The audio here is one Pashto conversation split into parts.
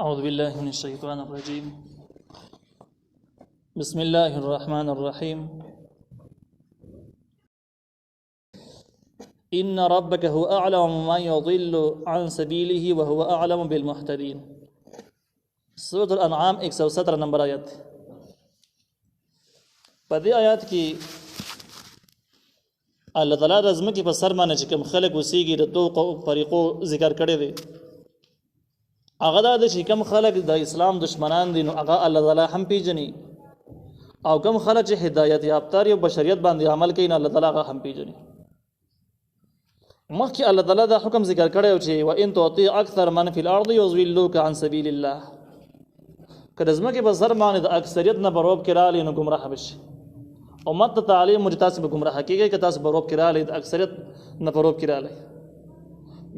أعوذ بالله من الشيطان الرجيم. بسم الله الرحمن الرحيم. إن ربك هو أعلم من يضل عن سبيله وهو أعلم بالمهتدين. سورة الأنعام 117 نمبر آیت. په دې آیات کې الله تعالی د ځمکې په سر باندې چې کوم خلک اوسېږي د دوه طریقو ذکر کړی دی. هغه دا چې کوم خلک د اسلام دشمنان دي نو هغه الله تعالی هم پیژني، او کوم خلک چې هدایت یافته او بشریت باندې عمل کوي نو الله تعالی هغه هم پیژني. مخکې الله تعالی دا حکم ذکر کړی چې وان تطيع اکثر من فی الارض یضلوک عن سبیل الله. که د ځمکې په سر باندې د اکثریت نه بروب کې رالی نو ګمراه بشي. امت ته تعلیم مجھ تاسو به گمراه کیږي که تاسو بروب کې رالی د اکثریت نه بروب کې رالی.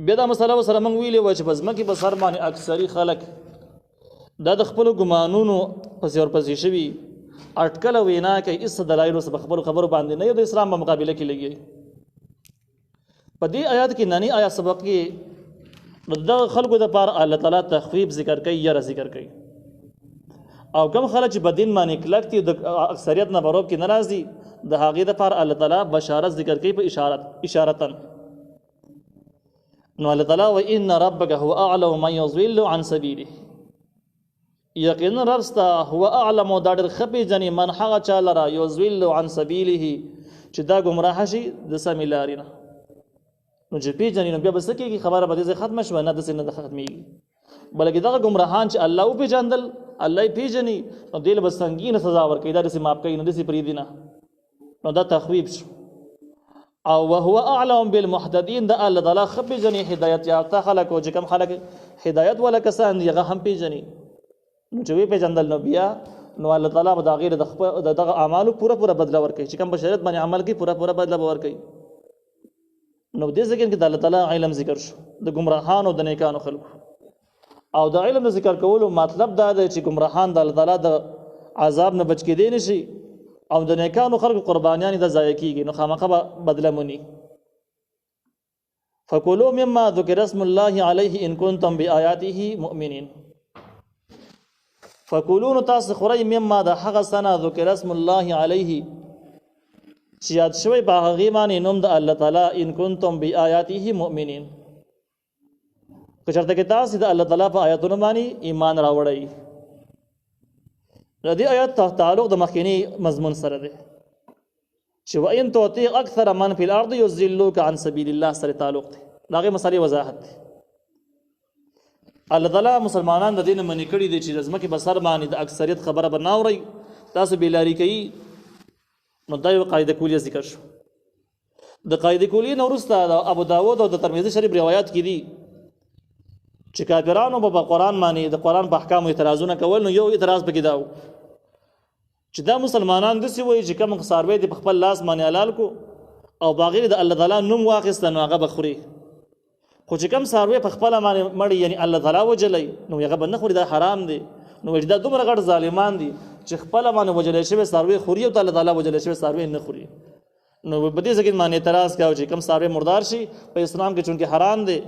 بیا دا مسله سره موږ ویلې و چې په ځمکې په سر باندې اکثري خلک دا د خپلو ګمانونو پسې ورپسې شوي اټکله وینا کوي، هېڅ دلایلو سره په خپلو خبرو باندې نه یو د اسلام په مقابله کې لګي. په دې آیات کې نننی آیات سبق کې د دغه خلکو دپاره الله تعالی تخفیف ذکر کوي، یره ذکر کوي، او کوم خلک چې په دین باندې کلک دي د اکثریت نه بروب کې نه راځي د هغې دپاره الله تعالی بشارت ذکر کوي په اشارتا. نو الله تعالی وان ربک هو اعلم من یضل عن سبیله، یقینا رب ستا هو اعلم دا ډېر ښه پېژني من هغه چا لره یضل عن سبیله چې دا ګمراه شي د سمې لارې نه. نو چې پېژني نو بیا به څه کېږي؟ خبره به دې ځای ختمه شوه؟ نه، داسې نه ختمېږي، بلکې دغه ګمراهان چې الله وپېژندل، الله یې پېژني، نو دې له به سنګینه سزا ورکوي، دا داسې معاف کوي نه، داسې پرېږدي نه. نو دا تخویب شو. او وهو اعلم بالمهتدین، دا الله تعالی ښه پېژني هدایت یافته خلک، او چې کوم خلک هدایت والا کسان دي هغه هم پېژني. نو چې وپېژندل نو بیا نو الله تعالی به د هغې د دغه اعمالو پوره بدله ورکوي، چې کوم بشریت باندې عمل کوي پوره بدله به ورکوي. نو دې ځای کې د الله تعالی علم ذکر شو د ګمراهانو د نیکانو خلکو، او د علم د ذکر کولو مطلب دا دی چې ګمراهان د الله تعالی د عذاب نه بچ کېدی نشي، او د نیکانو خلکو قربانیان د ضایع کېږي، نو خامخا به بدله موني. فکلوا مما ذکر اسم الله علیه ان کنتم بآیاته مؤمنین. فکلوا نو تاسو خورئ مما د هغه څه نه ذکر اسم الله علیه چې یاد شوی په هغې باندې نوم د الله تعالی ان کنتم بآیاته مؤمنین، که چېرته کې تاسو د الله تعالی په آیاتونو باندې ایمان راوړئ. د دې آیات تعلق د مخکینی مضمون سره دی چې وان تطیع اکثر من فی الارض یضلوک عن سبیل الله سره تعلق دی. د هغې مسلې وضاحت دی. الله تعالی مسلمانان د دې نه منع کړي دي چې د ځمکې په سر باندې د اکثریت خبره به نه اورئ، تاسو بېلاري کوي. نو دا یو قاعده کلیه ذکر شو. د قاعده کلیې نه وروسته د ابو داود او د ترمذي شریف روایات کې دي چې کافرانو به په قرآن باندې د قرآن په احکامو اعتراضونه کول. نو یو اعتراض پکې دا و چې دا مسلمانان داسې وایي چې کوم څاروی دې په خپل لاس باندې حلال کو او باغې د الله تعالی نوم واخیسته نو هغه به خوري، خو چې کوم څاروی په خپله باندې مړي یعنی الله تعالی وجلی نو هغه به نه خوري، دا حرام دی. نو دا دومره غټ ظالمان دي چې خپله باندې وجلی شوی څاروی خوري او د الله تعالی وجلی شوی څاروی نه خوري. نو په دې ځای کې باندې اعتراض کوي چې کوم څاروی مردار شي په اسلام کې چونکې حرام دی،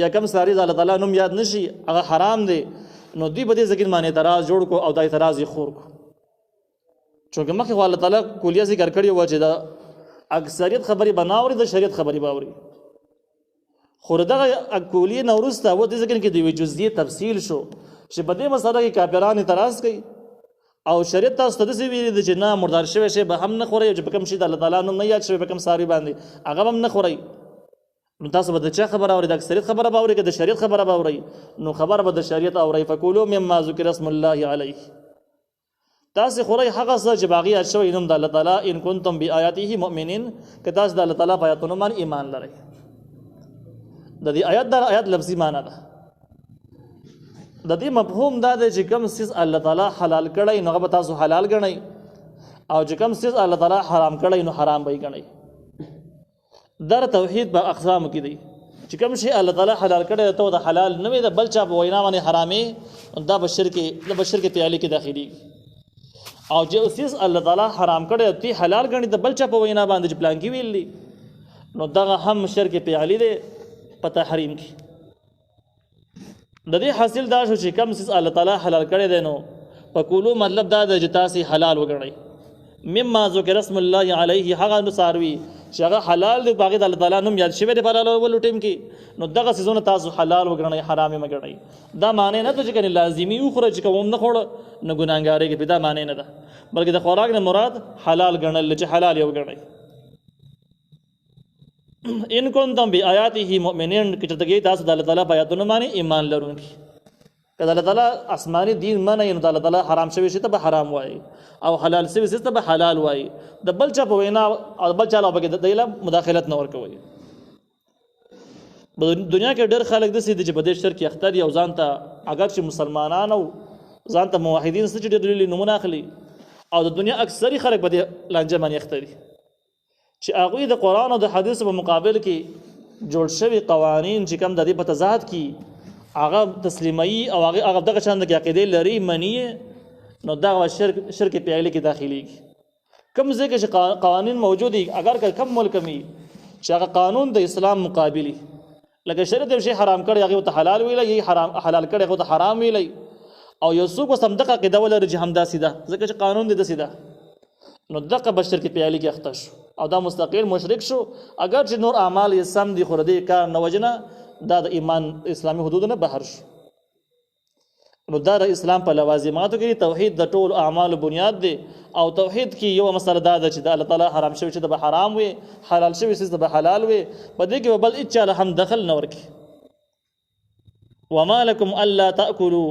یا کوم څاروی د الله تعالی نوم یاد نشي هغه حرام دی. نو دوی په دې ځای کې باندې اعتراض جوړ کو او دا اعتراض یې خور کو، چونکې مخکې خو الله تعالی کلیه ذکر کړې وه چې د اکثریت خبرې به نه اوري، د شریعت خبرې به اوري. خو د دغه کلیې نه وروسته و دې ځای کې د یوې جزیې تفصیل شو چې په دې مسله کې کافران اعتراض کوي او شریعت تاسو ته داسې ویلي دی چې نه مردار شوی شی به هم نه خورئ، چې په کوم شي د الله تعالی نوم نه یاد شوی په کوم څاروي باندې هغه هم نه خورئ. نو تاسو به د چا خبره اورئ؟ د اکثریت خبره به اورئ که د شریعت خبره به اورئ؟ نو خبره به د شریعت اورئ. فکلوا مما ذکر اسم الله علیه، تاسو خورئ هغه څه چې باغې یاد شوی نوم د الله تعالی ان کنتم بآیاته مؤمنین، که تاسو د الله تعالی په آیاتونو باندې ایمان لرئ. د دې آیات دا آیات لفظي معنی ده. د دې مفهوم دا دی چې کوم څیز الله تعالی حلال کړی نو هغه به تاسو حلال ګڼئ، او چې کوم څیز الله تعالی حرام کړی نو حرام به یې ګڼئ. دا توحید په اقسامو کې دی چې کوم شی الله تعالی حلال کړی ته د حلال نه وي، د بل چا په وینا باندې حرامې، دا به شرک پیالې کې داخلېږي. او چې څیز الله تعالی حرام کړی ته حلال ګڼي د بل چا په وینا باندې چې پلان کې ویل دي، نو دغه هم شرک پیالې دی په تحریم کې. د دې حاصل دا شو چې کم څه الله تعالی حلال کړی دی نو فکولو مطلب دا دی چې تاسې حلال وګڼئ مما ذکر اسم الله علیه هغه نو څاروي چې هغه حلال دی په هغې د الله تعالی نوم یاد شوی دی په حلالولو ټیم کې نو دغه څیزونه تاسو حلال وګڼئ حرام یې مه ګڼئ دا معنی نه ده چې کنې لازمي وخوره چې کوم نه خوړه نه ګناهګارۍ کې دا معنی نه ده بلکې د خوراک نه مراد حلال ګڼل چې حلال یې وګڼئ ان کنتم بآیاته مؤمنین که چېرته تاسو د الله تعالی په آیاتونو باندې ایمان لرونکي که د الله تعالی آسماني دین منئ نو د الله تعالی حرام شوي شي ته به حرام وایي او حلال شوي شي ته به حلال وایي د بل چا په وینا او بل چا له پکې د له مداخلت نه ورکوئ دنیا کې ډېر خلک داسې دي چې په دې شرک کې اخته دي او ځان ته اگر چې مسلمانان او ځان ته موحدین څه چې ډېر لوی نومونه اخلي او د دنیا اکثري خلک په دې لانجه باندې اخته دي چې هغوی د قرآن او د حدیثو په مقابل کې جوړ شوي قوانین چې کوم د دې په تضاد کې هغه تسلیموي او هغه دغه شان د عقیدې لري مني نو دغه شرک پیالې کې داخليږي کوم ځای کې چې قوانین موجود دي اگر کم ملک می چې هغه قانون د اسلام مقابلي لکه شریعت یو شی حرام کړی هغه ته حلال ویلی یي حلال کړی هغه ته حرام ویلی او یو څوک وسم دغه عقیده ولري چې همدا سیده ځکه چې قانون دی د سیده نو دغه بشر کې پیالي کې اخته شو او دا مستقل مشرک شو اگر چې نور اعمال یې سم دي خو دې کار نه وجنه دا د ایمان اسلامي حدود نه بهر شو نو دا د اسلام په لوازماتو کې توحید د ټول اعمال بنیاد دی او توحید کې یو مسله دا ده چې د الله تعالی حرام شوی چې د حرام وي حلال شوی چې د حلال وي په دې کې بل اچاله هم دخل نه ورکي وما لكم الا تاكلوا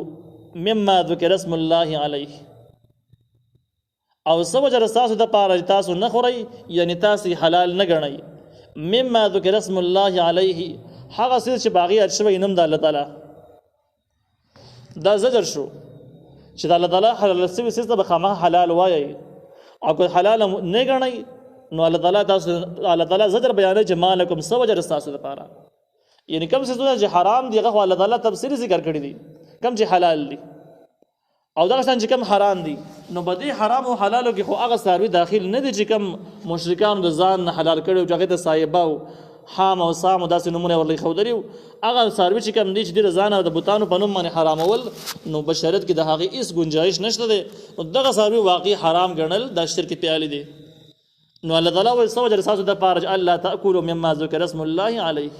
مما ذكر اسم الله عليه او سوجر تاسو د پاره تاسو نه خورئ یعنی تاسو حلال نه ګڼئ مما ذکر اسم الله علیه هغه څه چې باغی شوی نوم د الله تعالی دا زجر شو چې د الله تعالی حلال شوی څه به خامہ حلال وایي او که حلال نه ګڼئ نو الله تعالی تاسو الله تعالی زجر بیانوي چې مالکم سوجر تاسو د پاره یعنی کوم څه چې حرام دی هغه الله تعالی تفصیلی ذکر کړی دي کوم چې حلال دي او دا څنګه چې کوم حرام دي نو بده حرام او حلالو کې خو هغه ساروي داخل نه دي چې کوم مشرکان د ځان حلال کړي او هغه ته صایبه او حام او سام داسې نمونه ورلې خو دري هغه ساروي چې کوم دي چې د ځان او د بوتانو په نوم باندې حرام ول نو بشریت کې د هغه هیڅ گنجائش نشته ده او دغه ساروي واقعي حرام ګڼل د شرک پیالي دي نو الله تعالی وایي سوجر تاسو د پاره الله تاکلوا مما ذکر اسم الله علیه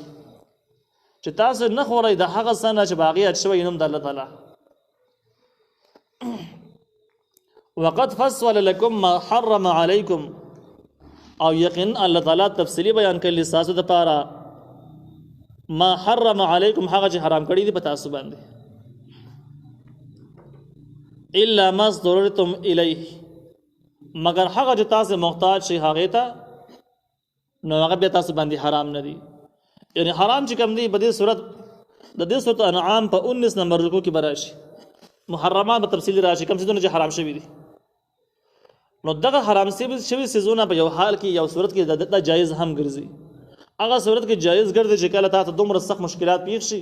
چې تاسو نه خورئ د هغه سنه چې باغیات شوی نوم د الله تعالی وقد فصل لكم ما حرم عليكم او یقین الله تعالی تفصیلی بیان کړي تاسو د پاره ما حرم عليكم هغه چې حرام کړی دي په تاسو باندې الا ما ضررتم الیه مگر هغه چې تاسو محتاج شي هغه ته نو هغه به تاسو باندې حرام نه دي یعنی حرام چې کوم دي په دې صورت د دې صورت انعام په 19 نمبر رکو کې براشي محرمات په تفصیل راشي کوم څه چې حرام شوی دي نو دغه حرام شوی سيزونه په یو حال کې یو صورت کې د جایز هم ګرځي هغه صورت کې جایز ګرځي چې کله تاسو دومره سخت مشکلات پیښ شي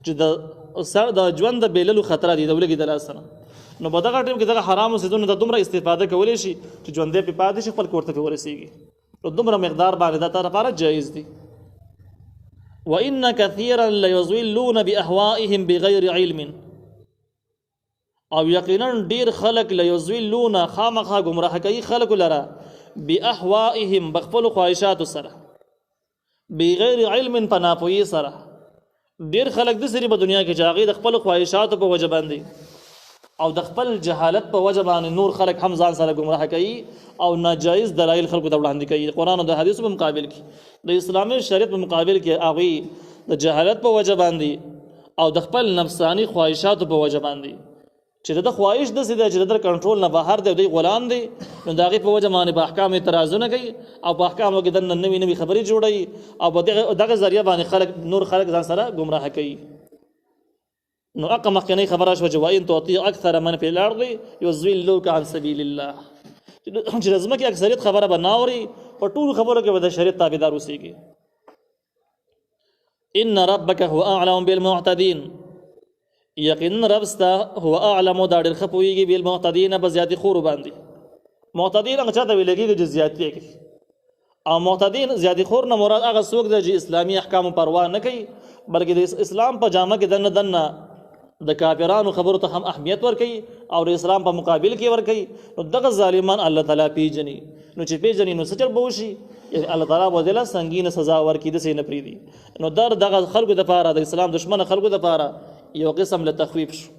چې د سر د ژوند د بیللو خطر دي د ولګي د لاسنه نو په دغه ټیم کې دغه حرام سيزونه د دومره استفاده کولای شي چې ژوندې په پاتې شي خپل کوړته ورسیږي نو دومره مقدار باندې د طرفه جایز دي وان كثيرا ليضلون باهوائهم بغير علم او یقینا ډیر خلق ليضلون خامخا گمراه کوي خلق لرا باهوائهم بخپل خواهشات سره بغیر علم پناپوي سره ډیر خلق د سری په دنیا کې جاغي د خپل خواهشات په وجه باندې او د خپل جهالت په وجه باندې نور خلق هم ځان سره گمراه کوي او ناجایز دلایل خلق ته وړاندې کوي قرآن او د حدیث په مقابل کې د اسلامي شریعت په مقابل کې هغه د جهالت په وجه باندې او د خپل نفسانی خواهشات په وجه باندې چې د خواهش د سیده چې د کنټرول نه بهر دی د غلام دی نو دغه په وجه باندې په احکام اعتراضونه کوي او په احکامو کې د نوې خبرې جوړي او دغه ذریعہ باندې خلک نور خلک ځان سره گمراه کوي نو اقا مخکنی خبره شو چې وایي توطیع اکثر من فی الارض یضلوک عن سبیل الله چې لازمه کې اکثریت خبره بناوري په ټول خبرو کې د شریعت تابعدار اوسېږي ان ربک هو اعلم بالمعتدین یقین رب ستا هو اعلم دا ډېر ښه پوهېږي بالمعتدین په زیاتې خورو باندې معتدین هغه چاته ویل کېږي چې زیاتې کوي او معتدین زیاتې خور نه مراد هغه څوک دی چې اسلامي احکامو پروا نه کوي بلکې د اسلام په جامه کې دنه د کافرانو خبرو ته هم اهمیت ورکوي او د اسلام په مقابل کې ورکوي، نو دغه ظالمان الله تعالی پیژني. نو چې پیژني نو څه چل به وشي؟ یعنې الله تعالی به دله سنګینه سزا ورکړي، داسې نه پرېږدي. نو دغه خلکو دپاره، د اسلام دشمنه خلکو دپاره یو قسم له تخویف شو.